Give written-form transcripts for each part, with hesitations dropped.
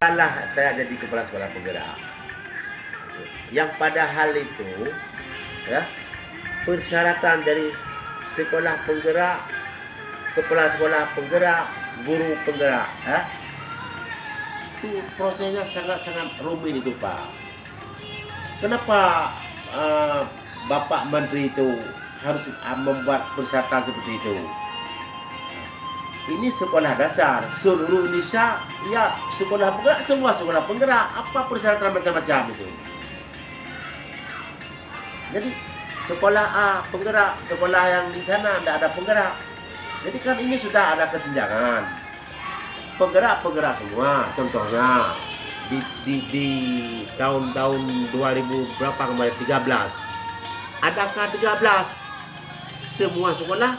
Salah saya jadi kepala sekolah penggerak. Yang padahal itu ya, persyaratan dari sekolah penggerak, kepala sekolah penggerak, guru penggerak, ya, itu prosesnya sangat-sangat rumit itu Pak. Kenapa Bapak Menteri itu harus membuat persyaratan seperti itu? Ini sekolah dasar seluruh Indonesia, ya sekolah penggerak, semua sekolah penggerak. Apa persyaratan macam-macam itu? Jadi sekolah A penggerak, sekolah yang di sana tidak ada penggerak. Jadi kan ini sudah ada kesenjangan. Penggerak semua. Contohnya di tahun-tahun 2000 berapa kemarin 13. Adakah 13 semua sekolah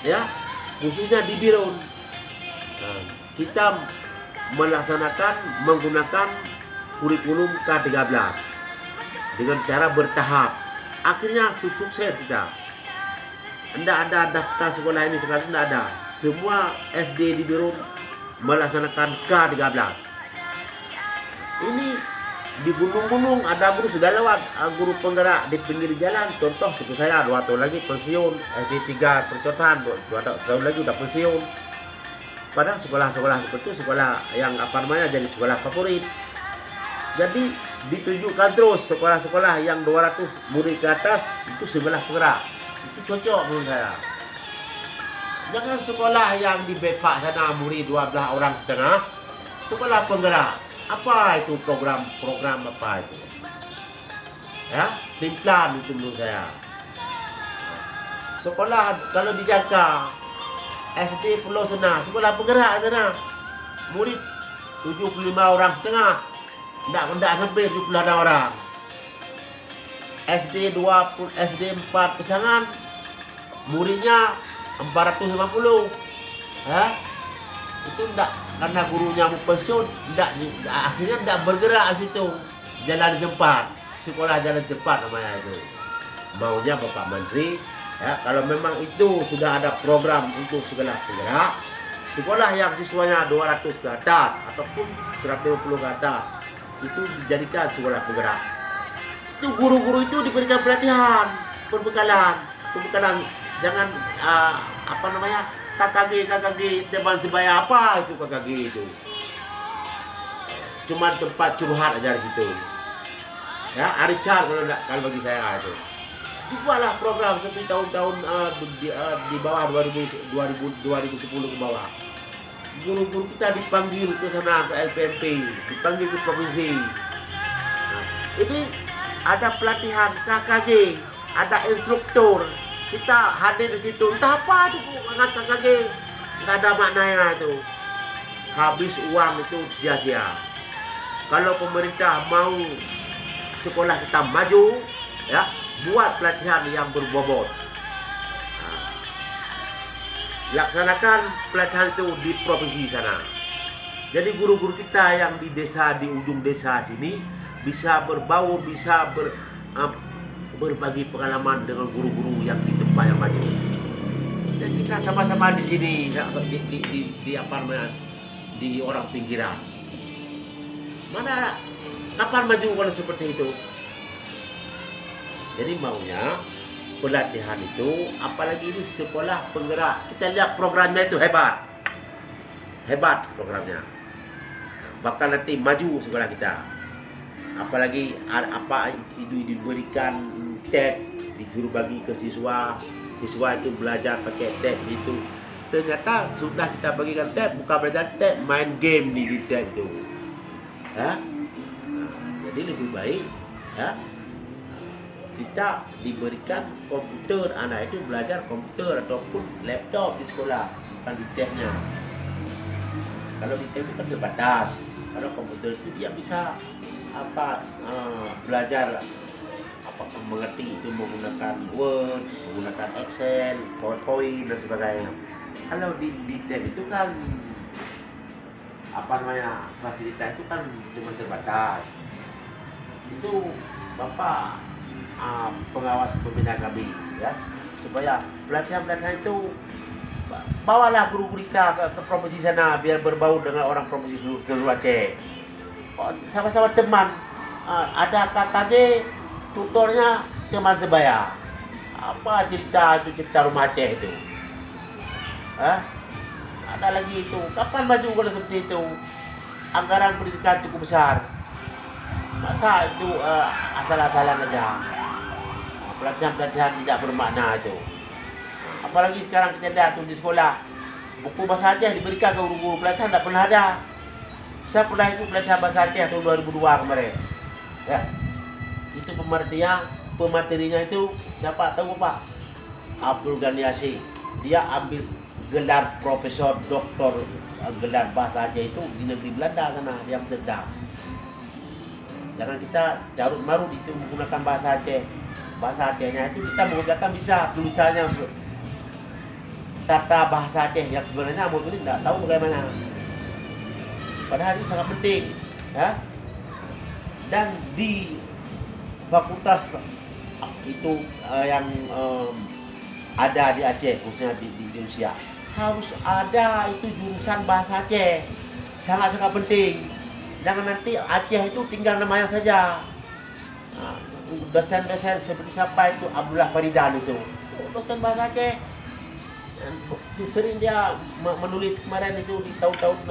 ya, khususnya di Birun, kita melaksanakan menggunakan kurikulum K13 dengan cara bertahap. Akhirnya sukses kita. Tidak ada daftar sekolah ini sekarang, tidak ada. Semua SD di Birun melaksanakan K13. Ini di gunung-gunung ada guru sudah lewat, guru penggerak di pinggir jalan. Contoh seperti saya 2 tahun lagi pensiun, SD 3 Percotan, 2 tahun lagi sudah pensiun. Padahal sekolah-sekolah seperti itu sekolah yang jadi sekolah favorit. Jadi ditunjukkan terus sekolah-sekolah yang 200 murid ke atas itu sebelah penggerak. Itu cocok menurut saya. Jangan sekolah yang di Bepak sana murid 12,5 orang, sekolah penggerak. Apa itu program apa itu? Ya, plan itu menurut saya. Sekolah kalau dijaga SD Pulau Sena, sekolah penggerak sana, murid 75,5 orang, tidak sampai 70 orang. SD 4 Pesangan, muridnya 450. Ya, itu tidak, karena gurunya mau pensiun, akhirnya tidak bergerak di situ. Jalan cepat, sekolah jalan cepat namanya itu. Maunya Bapak Menteri, ya, kalau memang itu sudah ada program untuk sekolah penggerak, sekolah yang siswanya 200 ke atas ataupun 150 ke atas, itu dijadikan sekolah penggerak. Itu guru-guru itu diberikan pelatihan, perbekalan. Jangan KKG teman sebaya, apa itu KKG itu? Cuma tempat curhat aja di situ. Ya, arisan kalau bagi saya itu. Dibuatlah program seperti tahun-tahun di bawah 2010 ke bawah. Guru-guru kita dipanggil ke sana, ke LPMP, dipanggil ke provinsi. Nah, ini ada pelatihan KKG, ada instruktur. Kita hadir di situ, entah apa itu angkat KKG, nggak ada maknanya itu. Habis uang itu sia-sia. Kalau pemerintah mau sekolah kita maju, ya, buat pelatihan yang berbobot. Laksanakan pelatihan itu di provinsi sana. Jadi guru-guru kita yang di desa, di ujung desa sini bisa berbaur, bisa berbagi pengalaman dengan guru-guru yang di tempat yang maju. Dan kita sama-sama di sini di orang pinggiran. Mana kapan maju kalau seperti itu? Jadi maunya pelatihan itu, apalagi ini sekolah penggerak. Kita lihat programnya itu hebat programnya. Bakal nanti maju sekolah kita. Apalagi apa itu diberikan tab, disuruh bagi ke siswa itu belajar pakai tab itu. Ternyata sudah kita bagikan tab, bukan belajar tab, main game di tab itu. Ya? Nah, jadi lebih baik ya, kita diberikan komputer, anak itu belajar komputer ataupun laptop di sekolah, bukan di tabnya. Kalau di tab itu kan terbatas. Kalau komputer itu dia bisa belajar mengerti itu menggunakan Word, menggunakan Excel, PowerPoint dan sebagainya. Kalau di tab itu kan fasilitas itu kan cuma terbatas. Itu Bapak pengawas pembina kami ya, supaya pelatihan itu bawalah guru kita ke provinsi sana biar berbaur dengan orang provinsi seluruh Aceh. sama-sama teman. Ada KKG, tutornya teman sebaya. Apa cerita itu, cerita rumah Aceh itu? Ada lagi itu. Kapan maju kalau seperti itu? Anggaran pendidikan cukup besar. Masa itu asal-asalan aja. Pelatihan-pelatihan tidak bermakna itu. Apalagi sekarang kita lihat di sekolah, buku bahasa Aceh diberikan ke guru-guru pelatihan tidak pernah ada. Saya pernah itu pelatihan bahasa Aceh tahun 2002 kemarin. Ya, itu pematerinya itu siapa tahu Pak? Abdul Ghani Asih. Dia ambil gelar profesor doktor gelar bahasa Aceh itu di negeri Belanda sana, di Amsterdam. Jangan kita carut marut itu menggunakan bahasa Aceh. Bahasa Acehnya itu kita menggunakan bisa tulisannya tata bahasa Aceh yang sebenarnya mau tulis tidak tahu bagaimana. Padahal itu sangat penting, ya. Dan di fakultas itu yang ada di Aceh, khususnya di Indonesia, harus ada itu jurusan bahasa Aceh. Sangat-sangat penting. Jangan nanti Aceh itu tinggal namanya saja. Dosen-dosen seperti siapa itu Abdullah Faridan itu, dosen bahasa Aceh. Sering dia menulis kemarin itu di tahun-tahun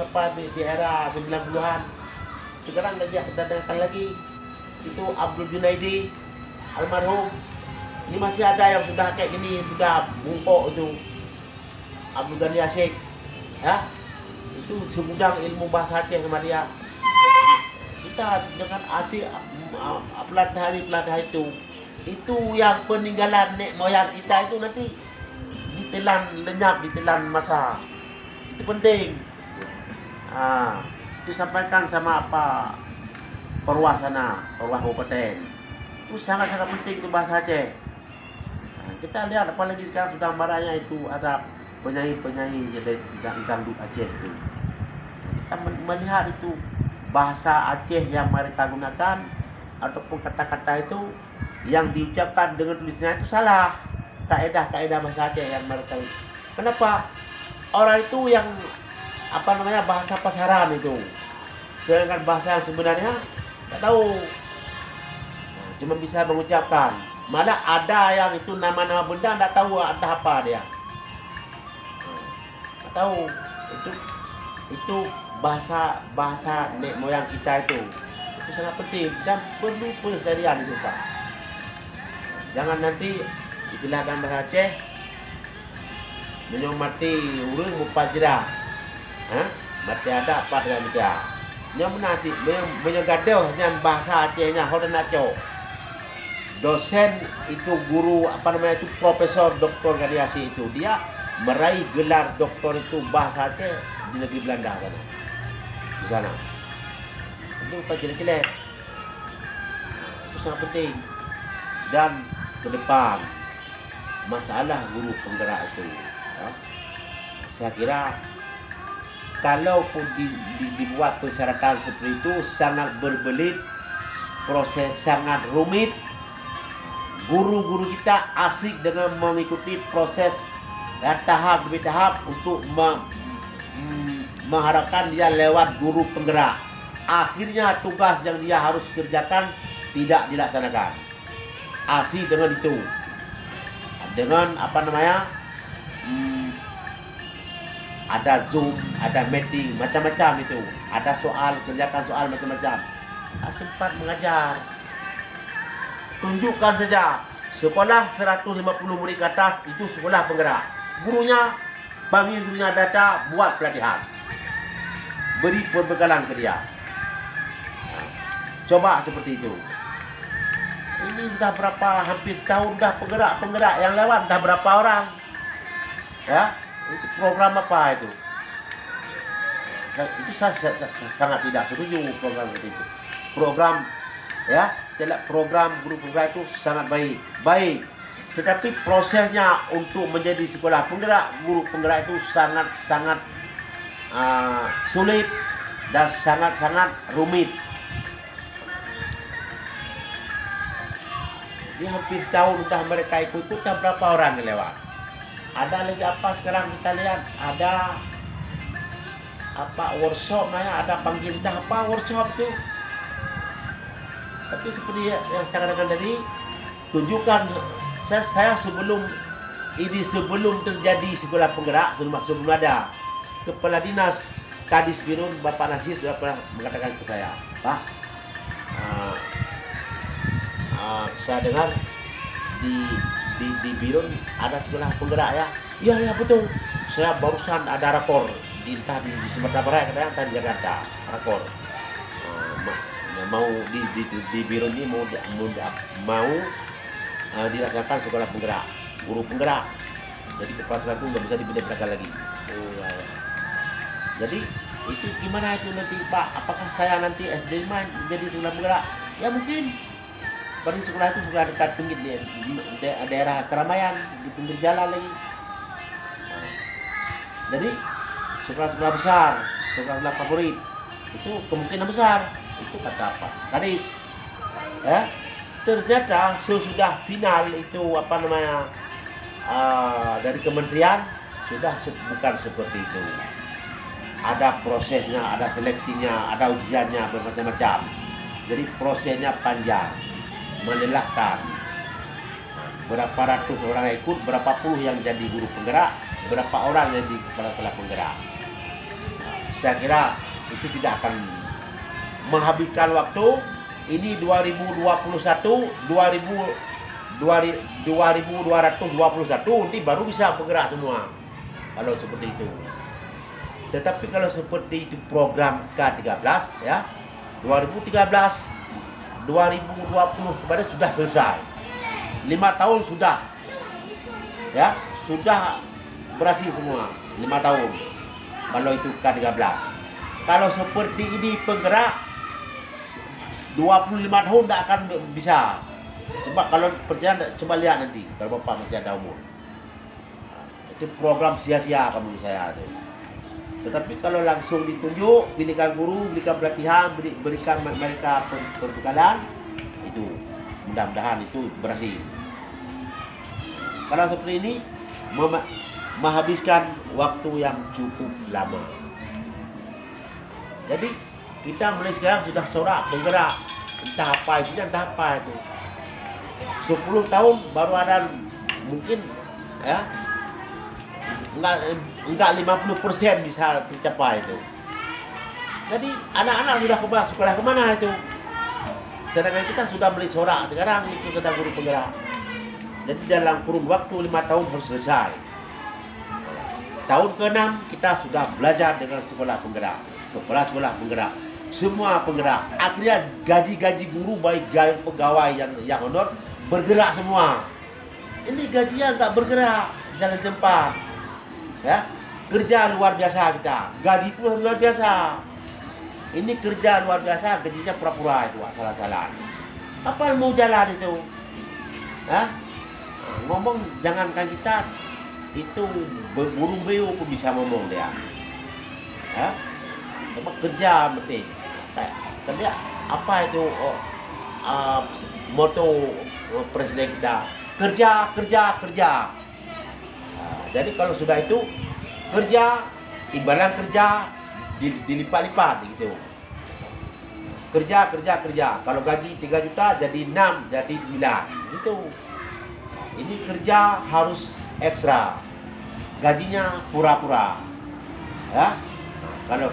di era 90-an. Sekarang dia datangkan lagi itu Abdul Junaidi almarhum. Ini masih ada yang sudah kayak gini, sudah bungkuk itu Abdul Ghani Asih, ya. Itu segudang ilmu bahasa Aceh sama dia. Kita dengan Aceh pelatihan itu yang peninggalan nek moyang kita itu nanti ditelan lenyap, ditelan masa. Itu penting. Disampaikan sama Perwas Kabupaten. Itu sangat-sangat penting itu bahasa Aceh. Kita lihat apalagi sekarang sudah marahnya itu ada penyanyi-penyanyi jadi dangdut Aceh itu. Kita melihat itu bahasa Aceh yang mereka gunakan ataupun kata-kata itu yang diucapkan dengan tulisannya itu salah. Kaedah-kaedah bahasa Aceh yang mereka. Kenapa? Orang itu yang bahasa pasaran itu. Sedangkan bahasa yang sebenarnya tak tahu. Cuma bisa mengucapkan. Malah ada yang itu nama-nama benda tak tahu entah apa dia. Tak tahu. Itu bahasa nek moyang kita itu. Itu sangat penting dan perlu pelestarian itu Pak. Jangan nanti istilahkan bahasa Aceh menyomati urang mupajra. Mati ada apa dengan dia. Yang menasih menyegadoh dengan bahasa Acehnya hodan naco. Dosen itu guru itu Profesor Dr. Ghani Asih itu dia meraih gelar doktor itu bahasa Aceh di negeri Belanda sana. Di sana. Itu pelajaran itu sangat penting. Dan ke depan masalah guru penggerak itu, ya, saya kira kalaupun dibuat persyaratan seperti itu sangat berbelit, proses sangat rumit. Guru-guru kita asik dengan mengikuti proses tahap demi tahap untuk mengharapkan dia lewat guru penggerak. Akhirnya tugas yang dia harus kerjakan tidak dilaksanakan. Asik dengan itu. Dengan ada Zoom, ada meeting, macam-macam itu. Ada soal, kerjakan soal macam-macam. Tak sempat mengajar. Tunjukkan saja sekolah 150 murid ke atas itu sekolah penggerak. Gurunya, panggil gurunya data, buat pelatihan. Beri perbekalan ke dia. Coba seperti itu. Ini sudah hampir setahun dah penggerak yang lewat dah berapa orang. Ya, itu program apa itu? Itu saya sangat tidak setuju program seperti itu. Program, ya, program guru penggerak itu sangat baik. Tetapi prosesnya untuk menjadi sekolah penggerak, guru penggerak itu sangat sulit dan sangat rumit. Ini hampir setahun sudah mereka ikut, berapa orang yang lewat. Ada lagi apa sekarang kita lihat, ada workshop, ada panggil workshop itu Tapi seperti yang saya katakan tadi, tunjukkan saya sebelum terjadi sekolah penggerak, sebelum ada Kepala Dinas Kadis Birun Bapak Nasir sudah pernah mengatakan ke saya, Pak, saya dengar di Birun ada sekolah penggerak ya. Iya betul. Saya barusan ada rakor di Sumatera Barat, kadang-kadang di Jakarta, rakor. Mau di Birun ini mau dilaksanakan sekolah penggerak, guru penggerak. Jadi kepala sekolah itu nggak bisa dipindah-pindahkan lagi. Jadi itu gimana itu nanti Pak? Apakah saya nanti SD menjadi sekolah penggerak? Ya mungkin. Pada sekolah itu sudah dekat pinggir di daerah keramaian, di pinggir jalan lagi. Jadi sekolah-sekolah besar, sekolah-sekolah favorit itu kemungkinan besar. Itu kata apa? Kadis. Ternyata sesudah final itu dari kementerian sudah bukan seperti itu. Ada prosesnya, ada seleksinya, ada ujiannya bermacam-macam. Jadi prosesnya panjang, melelahkan. Berapa ratus orang yang ikut, berapa puluh yang jadi guru penggerak, berapa orang yang jadi kepala penggerak. Saya kira itu tidak akan menghabiskan waktu. Ini 2021, 2221 nanti baru bisa bergerak semua. Kalau seperti itu. Tetapi kalau seperti itu program K13 ya, 2013, 2020 kemarin sudah selesai. 5 tahun sudah. Ya, sudah berhasil semua. 5 tahun. Kalau itu K13. Kalau seperti ini penggerak 25 tahun tidak akan bisa. Coba kalau percaya, coba lihat nanti kalau Bapak masih ada umur. Itu program sia-sia menurut saya. Tetapi kalau langsung ditunjuk, pilihkan guru, berikan pelatihan, berikan mereka perbekalan, itu mudah-mudahan itu berhasil. Kalau seperti ini menghabiskan waktu yang cukup lama. Jadi kita mulai sekarang sudah sorak bergerak, entah apa itu, 10 tahun baru ada mungkin ya enggak 50% bisa tercapai itu. Jadi anak-anak sudah sekolah kemana itu? Sedangkan kita sudah beli sorak sekarang itu sudah guru penggerak. Jadi dalam kurun waktu 5 tahun harus selesai. Tahun ke-6 kita sudah belajar dengan sekolah penggerak, sekolah penggerak, semua penggerak. Akhirnya gaji guru baik pegawai yang honor bergerak semua. Ini gajinya enggak bergerak, jalan cepat. Ya, kerja luar biasa kita, gaji pun luar biasa. Ini kerja luar biasa, gajinya pura-pura itu asal-asalan. Apa yang mau jalan itu? Ya? Ngomong jangankan kita itu burung beo pun bisa ngomong dia. Ya? Cuma kerja penting. Kerja apa itu moto presiden kita? Kerja. Jadi kalau sudah itu kerja, imbalan kerja dilipat-lipat gitu. Kerja. Kalau gaji 3 juta jadi 6, jadi 9 gitu. Ini kerja harus ekstra. Gajinya pura-pura. Ya. Kalau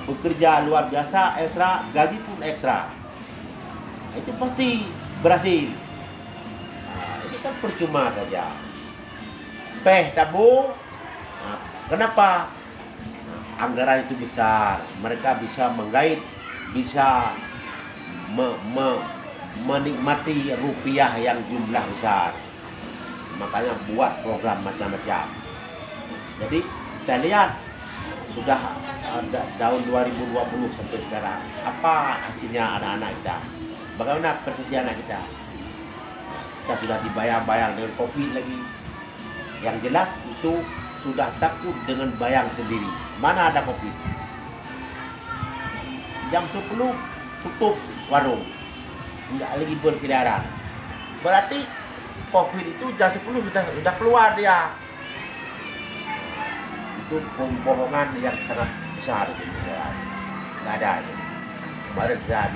bekerja luar biasa ekstra, gaji pun ekstra. Itu pasti berhasil. Ini kan percuma saja. Tabung. Kenapa? Anggaran itu besar. Mereka bisa menggait, bisa menikmati rupiah yang jumlah besar. Makanya buat program macam-macam. Jadi kita lihat sudah tahun 2020 sampai sekarang. Apa hasilnya anak-anak kita? Bagaimana prestasi anak kita? Kita sudah dibayang-bayang dengan COVID lagi. Yang jelas itu sudah takut dengan bayang sendiri. Mana ada COVID? Jam 10 tutup warung. Enggak lagi berkeliaran. Berarti COVID itu jam 10 sudah keluar dia. Itu pembohongan yang sangat besar. Enggak ada. Kemarin saya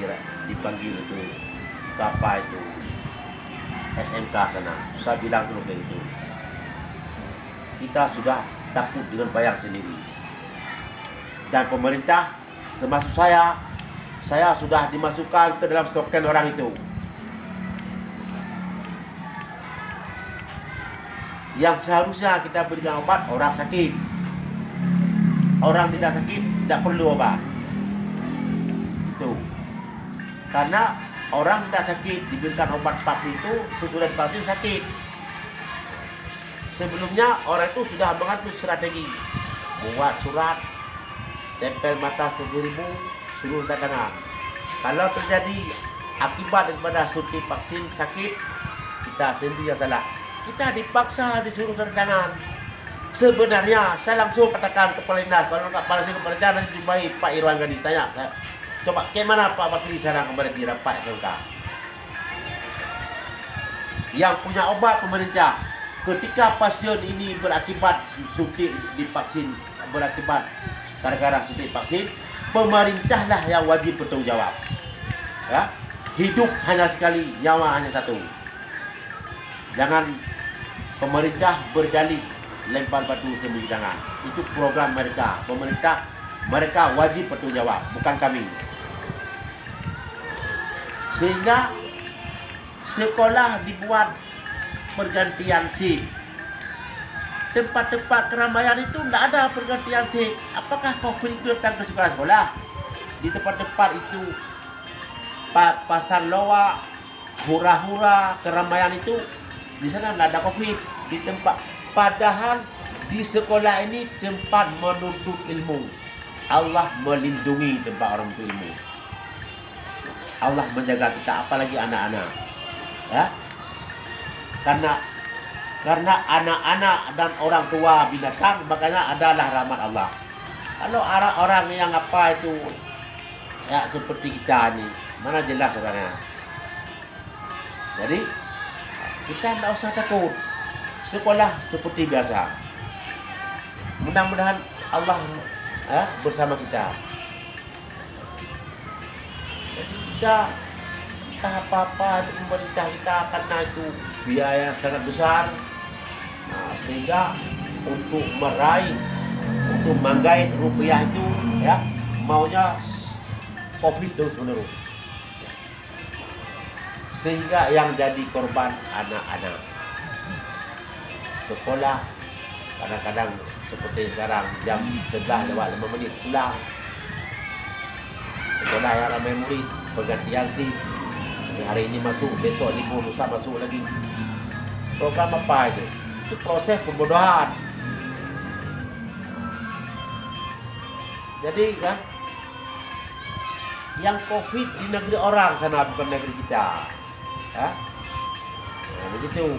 dipanggil itu ke apa itu SMK sana. Saya bilang dulu kayak gitu. Kita sudah takut dengan bayang sendiri. Dan pemerintah, termasuk saya sudah dimasukkan ke dalam stoken orang itu. Yang seharusnya kita berikan obat orang sakit. Orang tidak sakit tidak perlu obat. Itu. Karena orang tidak sakit diberikan obat vaksin itu sesudah vaksin sakit. Sebelumnya orang itu sudah mengatur strategi, buat surat, tempel mata 1000, suruh datangan. Kalau terjadi akibat daripada suntik vaksin sakit, kita sendiri yang salah. Kita dipaksa disuruh datangan. Sebenarnya saya langsung katakan kepala dinas, kalau enggak kepala perencanaan dijumpai Pak Irwan Gani, tanya saya, coba bagaimana Pak Bakri sana kemarin di Pak SMK. Yang punya obat pemerintah. Ketika pasien ini berakibat suntik divaksin, berakibat gara-gara suntik vaksin, pemerintahlah yang wajib bertanggung jawab. Ya, hidup hanya sekali, nyawa hanya satu. Jangan pemerintah berdalih lempar batu sembunyi tangan. Itu program mereka. Pemerintah, mereka wajib bertanggung jawab, bukan kami. Sehingga sekolah dibuat pergantian shift. Tempat-tempat keramaian itu tidak ada pergantian shift. Apakah COVID itu datang ke sekolah-sekolah? Di tempat-tempat itu, pasar loa, hura-hura, keramaian itu, di sana tidak ada COVID. Di tempat, padahal di sekolah ini tempat menuntut ilmu. Allah melindungi tempat orang menuntut ilmu. Allah menjaga kita, apalagi anak-anak. Ya. Karena anak-anak dan orang tua binatang, makanya adalah rahmat Allah. Kalau orang-orang yang apa itu ya seperti kita ini, mana jelas orangnya. Jadi kita tidak usah takut. Sekolah seperti biasa. Mudah-mudahan Allah bersama kita. Jadi kita apa-apa pemerintah kita karena itu biaya sangat besar, sehingga untuk meraih, untuk menggait rupiah itu ya maunya COVID terus menerus, sehingga yang jadi korban anak-anak. Sekolah kadang-kadang seperti sekarang jam 11 lewat 5 menit pulang. Sekolah yang ramai murid pergantian sih. Hari ini masuk, besok libur, lusa masuk lagi. Program apa itu? Itu proses pembodohan. Jadi kan, yang COVID di negeri orang sana, bukan negeri kita. Nah, begitu.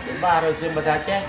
Coba harus bahasa Aceh.